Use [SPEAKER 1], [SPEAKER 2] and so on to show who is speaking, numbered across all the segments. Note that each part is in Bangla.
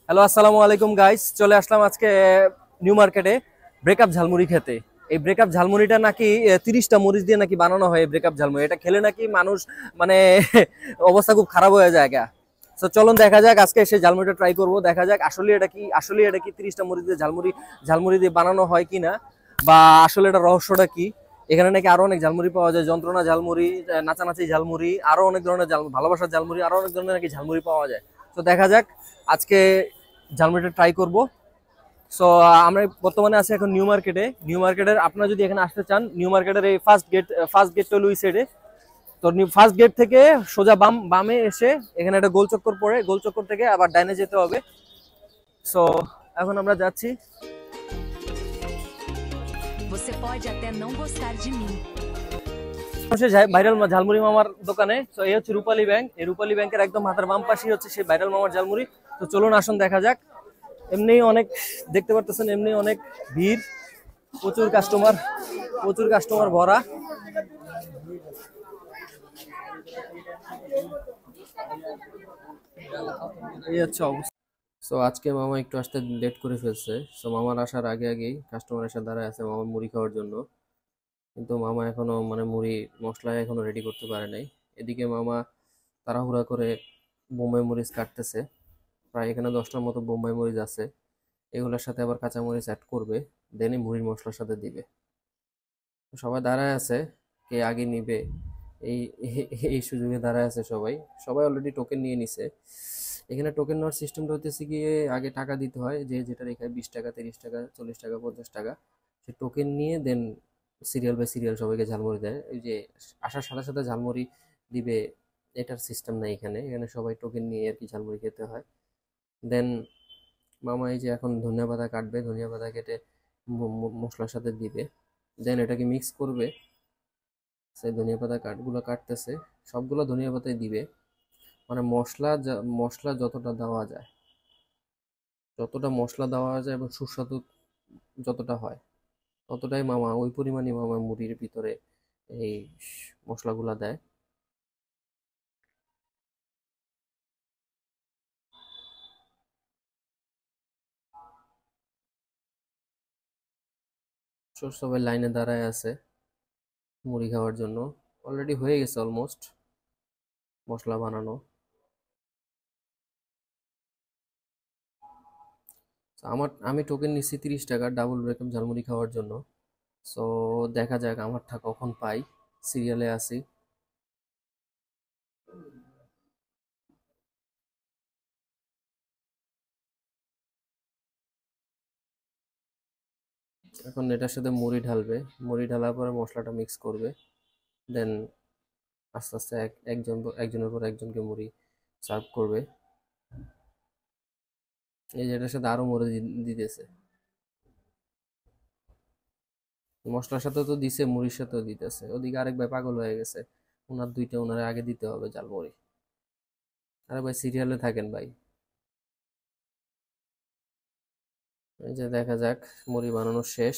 [SPEAKER 1] হ্যালো, আসসালামু আলাইকুম গাইস। চলে আসলাম আজকে নিউ মার্কেটে ব্রেকআপ ঝালমুড়ি খেতে। এই ব্রেকআপ ঝালমুড়িটা নাকি 30টা মরিচ দিয়ে নাকি বানানো হয়। ব্রেকআপ ঝালমুড়ি এটা খেলে নাকি মানুষ মানে অবস্থা খুব খারাপ হয়ে যায় গা। তো চলুন দেখা যাক, আজকে সেই ঝালমুড়িটা ট্রাই করব। দেখা যাক আসলে এটা কি 30টা মরিচ দিয়ে ঝালমুড়ি দিয়ে বানানো হয় কিনা, বা আসলে এটা রহস্যটা কি। এখানে নাকি আরো অনেক ঝালমুড়ি পাওয়া যায়, যন্ত্রণা ঝালমুড়ি, নাচানাচি ঝালমুড়ি, আরো অনেক ধরনের ভালোবাসার ঝালমুড়ি, আরো অনেক ধরনের নাকি ঝালমুড়ি পাওয়া যায়। তো দেখা যাক আজকে ঝালমুড়িটা ট্রাই করব। সো আমরা বর্তমানে আছি এখন নিউ মার্কেটের। আপনারা যদি এখানে আসতে চান, নিউ মার্কেটের এই ফার্স্ট গেট হলো ওই সাইডে। তো ফার্স্ট গেট থেকে সোজা বামে এসে এখানে একটা গোল চক্কর পড়ে, গোল চক্কর থেকে আবার ডাইনে যেতে হবে। সো এখন আমরা যাচ্ছি।
[SPEAKER 2] Você pode até não gostar de mim.
[SPEAKER 1] Viral jhalmuri মামার দোকানে। তো এই হচ্ছে রূপালী ব্যাংক। এই রূপালী ব্যাংকের একদম হাতের বাম পাশেই হচ্ছে সেই ভাইরাল মামার ঝালমুড়ি। তো চলুন আসুন দেখা যাক। এমনি অনেক দেখতে পারতেছেন, এমনি অনেক ভিড়, প্রচুর কাস্টমার ভরা। এই হচ্ছে অবস্থা। সো আজকে মামা একটু আসতে লেট করে ফেলছে। সো মামার আসার আগে আগেই কাস্টমার এসে দাঁড়ায় আছে মামা মুড়ি খাওয়ার জন্য। কিন্তু মামা এখনো মানে মুড়ি মশলা এখনো রেডি করতে পারে নাই। এদিকে মামা তাড়াহুড়া করে বোম্বাই মরিচ কাটতেছে। প্রায় এখানে 10টার মতো বোম্বাই মরিচ আছে। এগুলোর সাথে আবার কাঁচা মরিচ অ্যাড করবে, দেনই মুড়ির মশলার সাথে দিবে। সবাই দাঁড়ায় আছে, কে আগে নিবে এই এই সুযোগে দাঁড়ায় আছে সবাই। সবাই অলরেডি টোকেন নিয়ে নিছে। এখানে টোকেন নেওয়ার সিস্টেমটা হচ্ছে গিয়ে আগে টাকা দিতে হয়, যে যেটা রেখে 20 টাকা, 30 টাকা, 40 টাকা, 50 টাকা। সে টোকেন নিয়ে দেন সিরিয়াল বাই সিরিয়াল সবাইকে ঝালমুড়ি দেয়। এই যে আসার সাথে সাথে ঝালমুড়ি দিবে, এটার সিস্টেম নাই এখানে। এখানে সবাই টোকেন নিয়ে আর কি ঝালমুড়ি খেতে হয়। দেন মামা এই যে এখন ধনিয়া পাতা কাটবে, ধনিয়া পাতা কেটে মশলার সাথে দিবে। দেন এটাকে মিক্স করবে। সেই ধনিয়া পাতা কাঠগুলো কাটতেছে, সবগুলো ধনিয়া পাতায় দিবে। মানে মশলা যতটা মশলা দেওয়া যায় এবং সুস্বাদু যতটা হয় ততটাই মামা ওই পরিমাণই মামা মুড়ির ভিতরে এই মশলাগুলা দেয়। সবাই লাইনে দাঁড়ায় আছে মুড়ি খাওয়ার জন্য। অলরেডি হয়ে গেছে অলমোস্ট মশলা বানানো। আমি টোকেন নিচ্ছি 30 টাকা ডাবল ব্রেকআপ ঝালমুড়ি খাওয়ার জন্য। সো দেখা যাক আমারটা কখন পাই, সিরিয়ালে আছি। এখন এটার সাথে মুড়ি ঢালবে, মুড়ি ঢালার পরে মশলাটা মিক্স করবে। দেন আস্তে আস্তে একজনের পর একজনকে মুড়ি সার্ভ করবে। এই যে এটার সাথে আরো মুড়ি দিতেছে, মশলার সাথে তো দিছে, মুড়ির সাথেও দিতেছে। ওদিকে আরেক ভাই পাগল হয়ে গেছে, ওনার আগে দিতে হবে ঝালমুড়ি। আরে ভাই সিরিয়ালে থাকেন ভাই। এই যে দেখা যাক মুড়ি বানানো শেষ।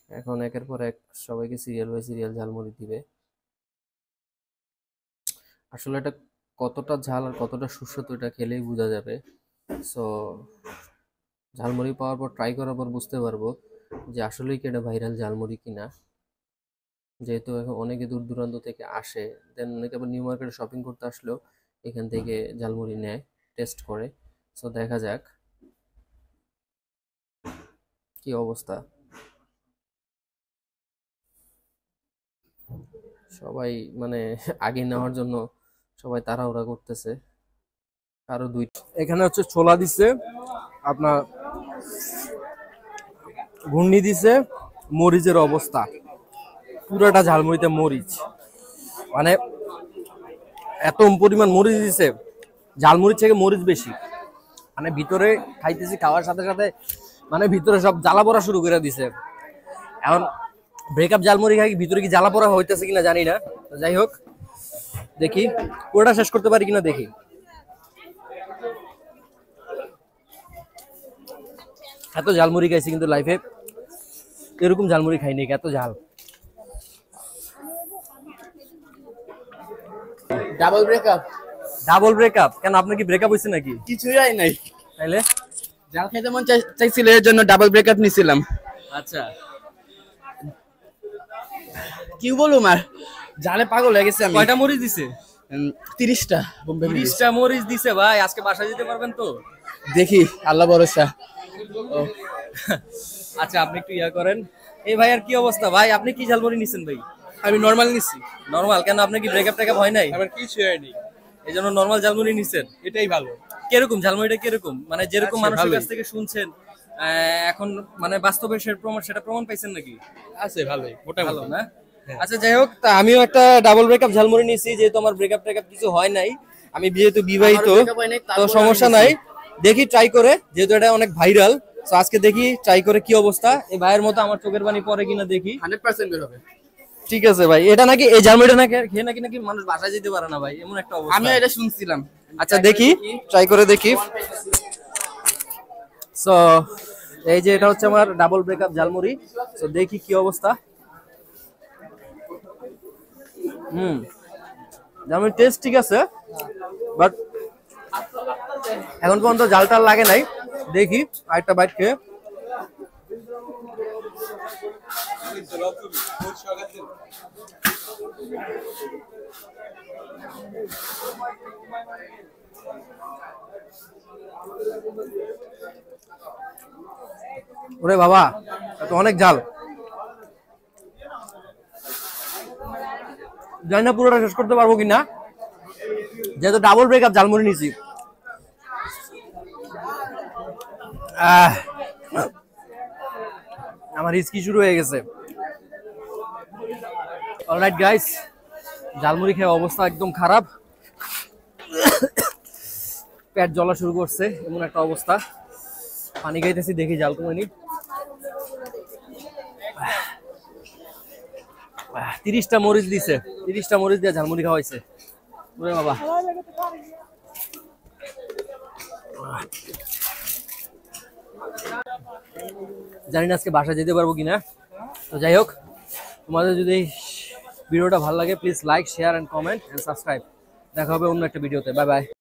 [SPEAKER 1] এখন একের পর এক সবাইকে সিরিয়াল বাই সিরিয়াল ঝালমুড়ি দিবে। আসলে এটা কতটা ঝাল আর কতটা সুস্বাদু এটা খেলেই বোঝা যাবে। সো ঝালমুড়ি পাওয়ার পর, ট্রাই করার পর বুঝতে পারবো যে আসলেই কি এটা ভাইরাল ঝালমুড়ি কিনা। যেহেতু এখন অনেকে দূর দূরান্ত থেকে আসে, দেন অনেকে আবার নিউ মার্কেটে শপিং করতে আসলেও এখান থেকে ঝালমুড়ি নেয়, টেস্ট করে। সো দেখা যাক কি অবস্থা। সবাই মানে আগে নেওয়ার জন্য সবাই তাড়াহুড়া করতেছে। আরো দুই এখানে হচ্ছে ছোলা দিছে, আপনার ঘূর্ণি দিছে। মরিচের অবস্থা পুরাটা ঝালমুড়িতে মরিচ, মানে এত পরিমাণ মরিচ দিছে, ঝালমুড়ির থেকে মরিচ বেশি। মানে ভিতরে খাইতেছি, খাওয়ার সাথে সাথে মানে ভিতরে সব জ্বালা পড়া শুরু করে দিছে। এখন ব্রেকআপ ঝালমুড়ি খাই, ভিতরে কি জ্বালা পড়া হইতেছে কিনা জানি না। যাই হোক, দেখি পুরোটা শেষ করতে পারি কিনা দেখি। এত ঝালমুড়ি খাইছি কিন্তু লাইফে এরকম ঝালমুড়ি খাইনি, এত ঝাল।
[SPEAKER 3] Double breakup.
[SPEAKER 1] ডাবল ব্রেকআপ কেন? আপনার কি ব্রেকআপ হয়েছে নাকি?
[SPEAKER 3] কিছুই হয় নাই।
[SPEAKER 1] তাইলে
[SPEAKER 3] জাল খাইতে মন চাইছিল, এর জন্য ডাবল ব্রেকআপ নিছিলাম।
[SPEAKER 1] আচ্ছা,
[SPEAKER 3] কি বলুম আর, জালে পাগল হয়ে গেছে আমি।
[SPEAKER 1] কয়টা মরিচ দিছে?
[SPEAKER 3] 30টা বোম্বে মরিচ।
[SPEAKER 1] 30টা মরিচ দিছে ভাই। আজকে বাসায় যেতে পারবেন তো?
[SPEAKER 3] দেখি, আল্লাহ ভরসা।
[SPEAKER 1] আচ্ছা, আপনি একটু ইয়া করেন। এই ভাই, আর কি অবস্থা ভাই? আপনি কি ঝালমুড়ি নিছেন ভাই?
[SPEAKER 3] আমি নরমাল নিছি।
[SPEAKER 1] নরমাল কেন? আপনি কি ব্রেকআপ টেকআপ হয় নাই?
[SPEAKER 3] আমার কিছু হয়নি,
[SPEAKER 1] এই জন্য নরমাল ঝালমুড়ি নিছেন?
[SPEAKER 3] এটাই ভালো।
[SPEAKER 1] কিরকম ঝালমুড়িটা, কিরকম মানে যেরকম
[SPEAKER 3] আচ্ছা,
[SPEAKER 1] মানুষের
[SPEAKER 3] ভালোই।
[SPEAKER 1] কাছ থেকে শুনছেন, এখন মানে বাস্তবে সেটা প্রমাণ পাইছেন নাকি?
[SPEAKER 3] আছে ভালোই,
[SPEAKER 1] ভালো না? আচ্ছা, যাই হোক, তা আমিও একটা ডাবল ব্রেকআপ ঝালমুড়ি নিছি, যেহেতু আমার ব্রেকআপ টেকআপ কিছু হয় নাই, আমি যেহেতু বিবাহিত,
[SPEAKER 3] আমারও breakup হয় নাই,
[SPEAKER 1] তো
[SPEAKER 3] তারপরেও
[SPEAKER 1] সমস্যা
[SPEAKER 3] আমি
[SPEAKER 1] নাই। দেখি ট্রাই করে, যেহেতু এটা অনেক ভাইরাল, তো আজকে দেখি ট্রাই করে কি অবস্থা। এই ভাইয়ের মতো আমার চোখের পানি পড়ে কিনা দেখি।
[SPEAKER 3] 100% বের হবে।
[SPEAKER 1] ঠিক আছে ভাই, এটা নাকি এই ঝালমুড়িটা নাকি খেয়ে নাকি নাকি মানুষ বাসায় যেতে পারে না ভাই, এমন একটা অবস্থা।
[SPEAKER 3] আমি এটা শুনছিলাম।
[SPEAKER 1] আচ্ছা, দেখি ট্রাই করে দেখি। সো এই যে এটা হচ্ছে আমার ডাবল ব্রেকআপ ঝালমুড়ি। সো দেখি কি অবস্থা। ঝালমুড়ির টেস্ট ঠিক আছে, বাট এখন পর্যন্ত ঝাল টাল লাগে নাই। দেখি আরেকটা বাইট খেয়ে। ওরে বাবা, এটা অনেক ঝাল। জানি না পুরোটা শেষ করতে পারবো কিনা, যেহেতু ডাবল ব্রেকআপ ঝালমুড়ি নিছি। আমার হিচকি শুরু হয়ে গেছে। অলরাইট গাইস, ঝালমুড়ি খেয়ে অবস্থা একদম খারাপ, পেট জ্বলা শুরু করছে, এমন একটা অবস্থা। পানি খাইতেছি, দেখি জাল কমেনি। 30টা মরিচ দিছে, 30টা মরিচ দিয়ে ঝালমুড়ি খাওয়াইছে। ওরে বাবা, জানি না আজকে বাসায় যেতে পারবো কিনা। তো যাই হোক, তোমাদের যদি ভিডিওটা ভালো লাগে, please like, share and comment and subscribe. দেখা হবে অন্য একটা ভিডিওতে। Bye by.